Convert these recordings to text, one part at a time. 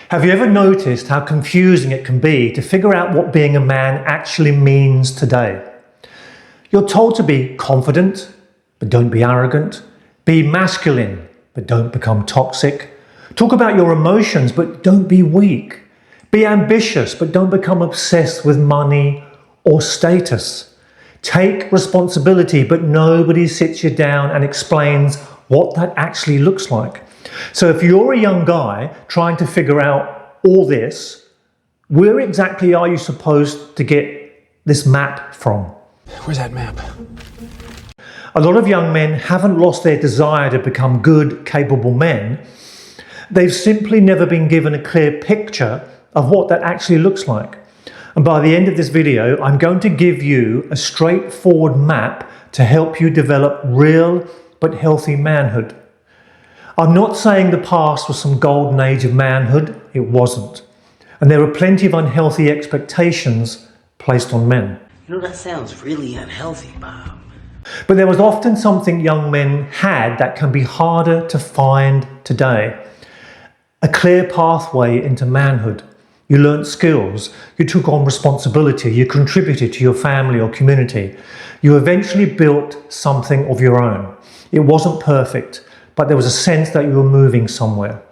Have you ever noticed how confusing it can be to figure out what being a man actually means today? You're told to be confident, but don't be arrogant. Be masculine, but don't become toxic. Talk about your emotions, but don't be weak. Be ambitious, but don't become obsessed with money or status. Take responsibility, but nobody sits you down and explains what that actually looks like. So if you're a young guy trying to figure out all this, where exactly are you supposed to get this map from? Where's that map? A lot of young men haven't lost their desire to become good, capable men. They've simply never been given a clear picture of what that actually looks like. And by the end of this video, I'm going to give you a straightforward map to help you develop real but healthy manhood. I'm not saying the past was some golden age of manhood. It wasn't. And there are plenty of unhealthy expectations placed on men. You know, that sounds really unhealthy, Bob. But there was often something young men had that can be harder to find today. A clear pathway into manhood. You learnt skills, you took on responsibility, you contributed to your family or community. You eventually built something of your own. It wasn't perfect, but there was a sense that you were moving somewhere.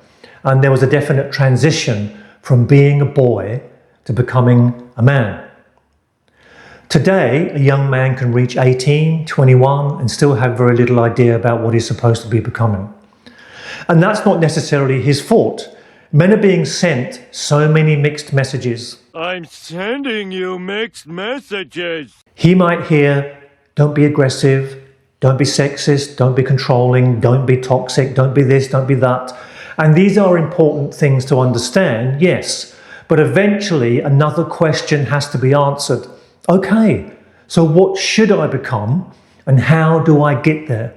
And there was a definite transition from being a boy to becoming a man. Today, a young man can reach 18, 21 and still have very little idea about what he's supposed to be becoming. And that's not necessarily his fault. Men are being sent so many mixed messages. I'm sending you mixed messages. He might hear, don't be aggressive, don't be sexist, don't be controlling, don't be toxic, don't be this, don't be that. And these are important things to understand, yes. But eventually another question has to be answered. Okay, so what should I become and how do I get there?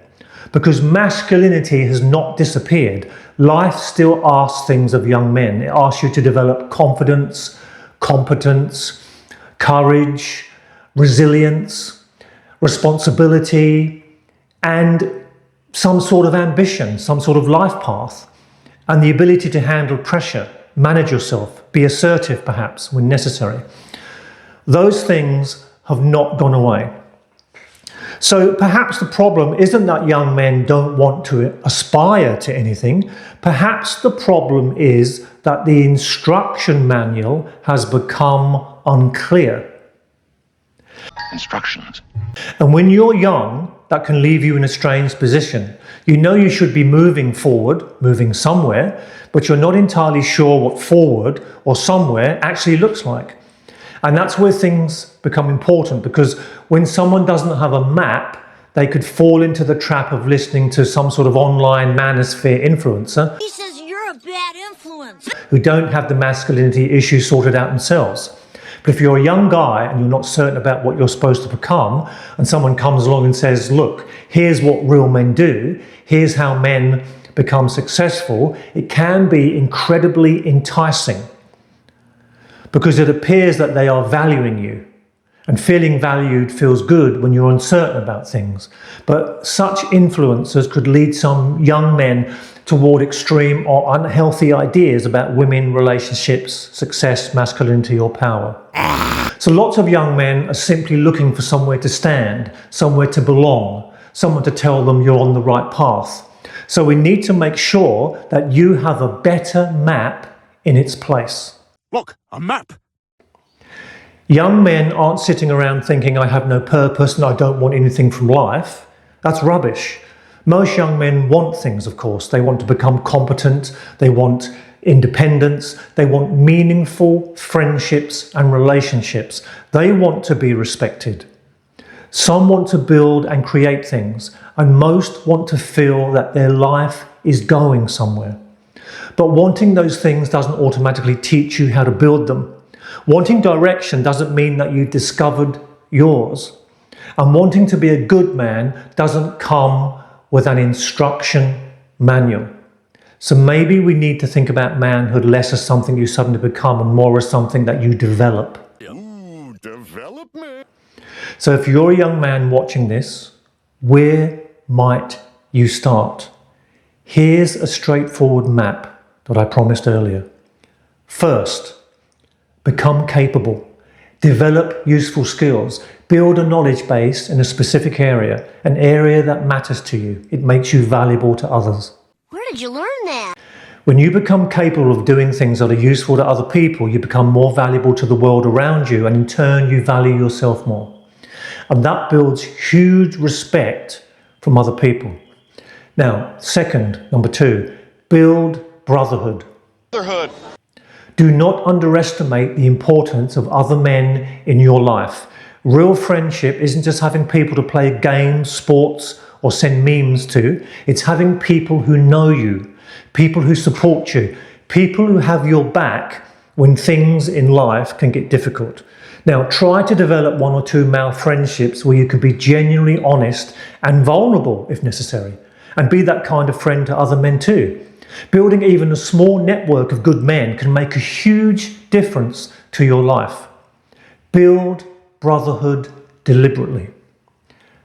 Because masculinity has not disappeared. Life still asks things of young men. It asks you to develop confidence, competence, courage, resilience, responsibility, and some sort of ambition, some sort of life path, and the ability to handle pressure, manage yourself, be assertive perhaps when necessary. Those things have not gone away. So perhaps the problem isn't that young men don't want to aspire to anything. Perhaps the problem is that the instruction manual has become unclear. Instructions. And when you're young, that can leave you in a strange position. You know you should be moving forward, moving somewhere, but you're not entirely sure what forward or somewhere actually looks like. And that's where things become important, because when someone doesn't have a map, they could fall into the trap of listening to some sort of online manosphere influencer. He says you're a bad influence. Who don't have the masculinity issue sorted out themselves. But if you're a young guy and you're not certain about what you're supposed to become, and someone comes along and says, look, here's what real men do, here's how men become successful, it can be incredibly enticing. Because it appears that they are valuing you. And feeling valued feels good when you're uncertain about things. But such influencers could lead some young men toward extreme or unhealthy ideas about women, relationships, success, masculinity or power. So lots of young men are simply looking for somewhere to stand, somewhere to belong, someone to tell them you're on the right path. So we need to make sure that you have a better map in its place. Look, a map. Young men aren't sitting around thinking, I have no purpose and I don't want anything from life. That's rubbish. Most young men want things, of course. They want to become competent. They want independence. They want meaningful friendships and relationships. They want to be respected. Some want to build and create things, and most want to feel that their life is going somewhere. But wanting those things doesn't automatically teach you how to build them. Wanting direction doesn't mean that you discovered yours. And wanting to be a good man doesn't come with an instruction manual. So maybe we need to think about manhood less as something you suddenly become and more as something that you develop. Ooh, development. So if you're a young man watching this, where might you start? Here's a straightforward map that I promised earlier. First, become capable. Develop useful skills. Build a knowledge base in a specific area, an area that matters to you. It makes you valuable to others. Where did you learn that? When you become capable of doing things that are useful to other people, you become more valuable to the world around you, and in turn you value yourself more. And that builds huge respect from other people. Now, second, number 2, build brotherhood. Brotherhood. Do not underestimate the importance of other men in your life. Real friendship isn't just having people to play games, sports, or send memes to. It's having people who know you, people who support you, people who have your back when things in life can get difficult. Now, try to develop 1 or 2 male friendships where you can be genuinely honest and vulnerable if necessary, and be that kind of friend to other men too. Building even a small network of good men can make a huge difference to your life. Build brotherhood deliberately.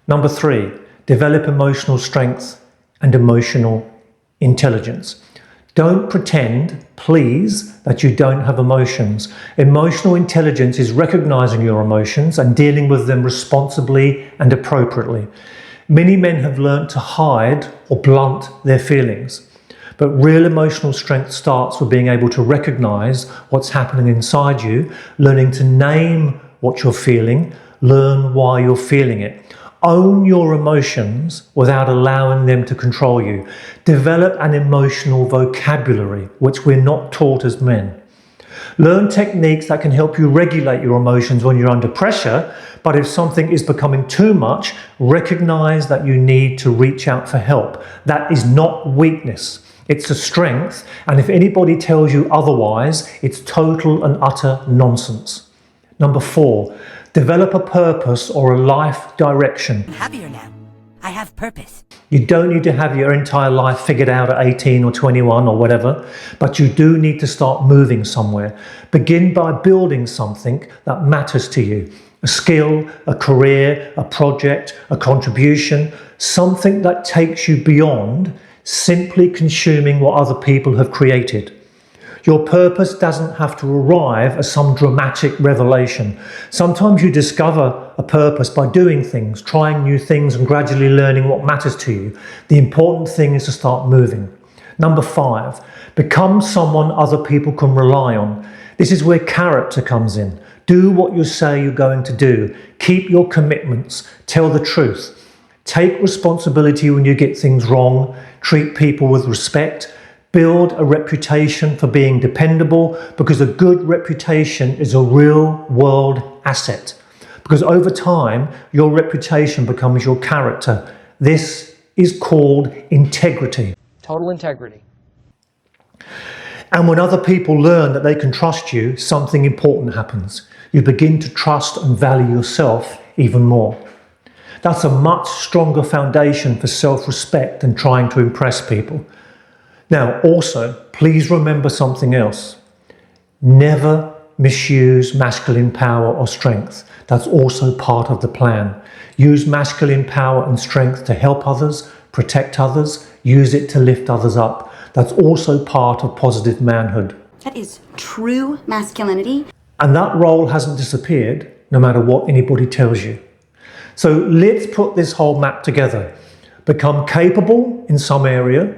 Number 3, develop emotional strength and emotional intelligence. Don't pretend, please, that you don't have emotions. Emotional intelligence is recognizing your emotions and dealing with them responsibly and appropriately. Many men have learned to hide or blunt their feelings. But real emotional strength starts with being able to recognize what's happening inside you, learning to name what you're feeling, learn why you're feeling it. Own your emotions without allowing them to control you. Develop an emotional vocabulary, which we're not taught as men. Learn techniques that can help you regulate your emotions when you're under pressure, but if something is becoming too much, recognize that you need to reach out for help. That is not weakness. It's a strength, and if anybody tells you otherwise, it's total and utter nonsense. Number 4, develop a purpose or a life direction. I'm happier now. I have purpose. You don't need to have your entire life figured out at 18 or 21 or whatever, but you do need to start moving somewhere. Begin by building something that matters to you. A skill, a career, a project, a contribution, something that takes you beyond simply consuming what other people have created. Your purpose doesn't have to arrive as some dramatic revelation. Sometimes you discover a purpose by doing things, trying new things and gradually learning what matters to you. The important thing is to start moving. Number 5, become someone other people can rely on. This is where character comes in. Do what you say you're going to do. Keep your commitments. Tell the truth. Take responsibility when you get things wrong. Treat people with respect. Build a reputation for being dependable, because a good reputation is a real world asset. Because over time, your reputation becomes your character. This is called integrity. Total integrity. And when other people learn that they can trust you, something important happens. You begin to trust and value yourself even more. That's a much stronger foundation for self-respect than trying to impress people. Now, also, please remember something else. Never misuse masculine power or strength. That's also part of the plan. Use masculine power and strength to help others, protect others, use it to lift others up. That's also part of positive manhood. That is true masculinity. And that role hasn't disappeared, no matter what anybody tells you. So let's put this whole map together. Become capable in some area,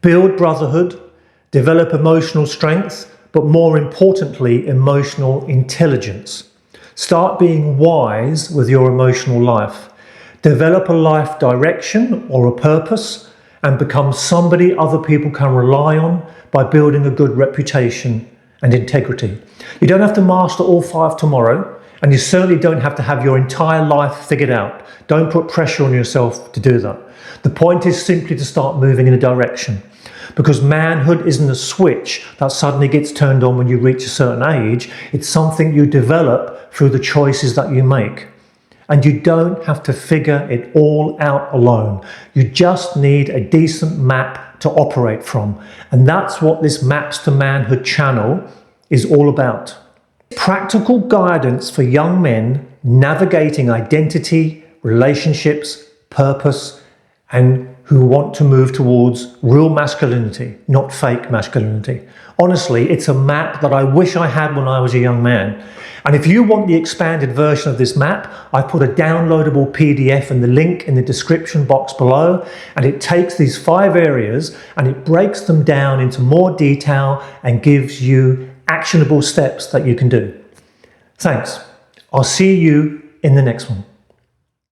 build brotherhood, develop emotional strength, but more importantly, emotional intelligence. Start being wise with your emotional life. Develop a life direction or a purpose, and become somebody other people can rely on by building a good reputation and integrity. You don't have to master all 5 tomorrow, and you certainly don't have to have your entire life figured out. Don't put pressure on yourself to do that. The point is simply to start moving in a direction. Because manhood isn't a switch that suddenly gets turned on when you reach a certain age. It's something you develop through the choices that you make. And you don't have to figure it all out alone. You just need a decent map to operate from. And that's what this Maps to Manhood channel is all about. Practical guidance for young men navigating identity, relationships, purpose, and who want to move towards real masculinity, not fake masculinity. Honestly, it's a map that I wish I had when I was a young man. And if you want the expanded version of this map, I put a downloadable PDF in the link in the description box below, and it takes these 5 areas and it breaks them down into more detail and gives you actionable steps that you can do. Thanks. I'll see you in the next one.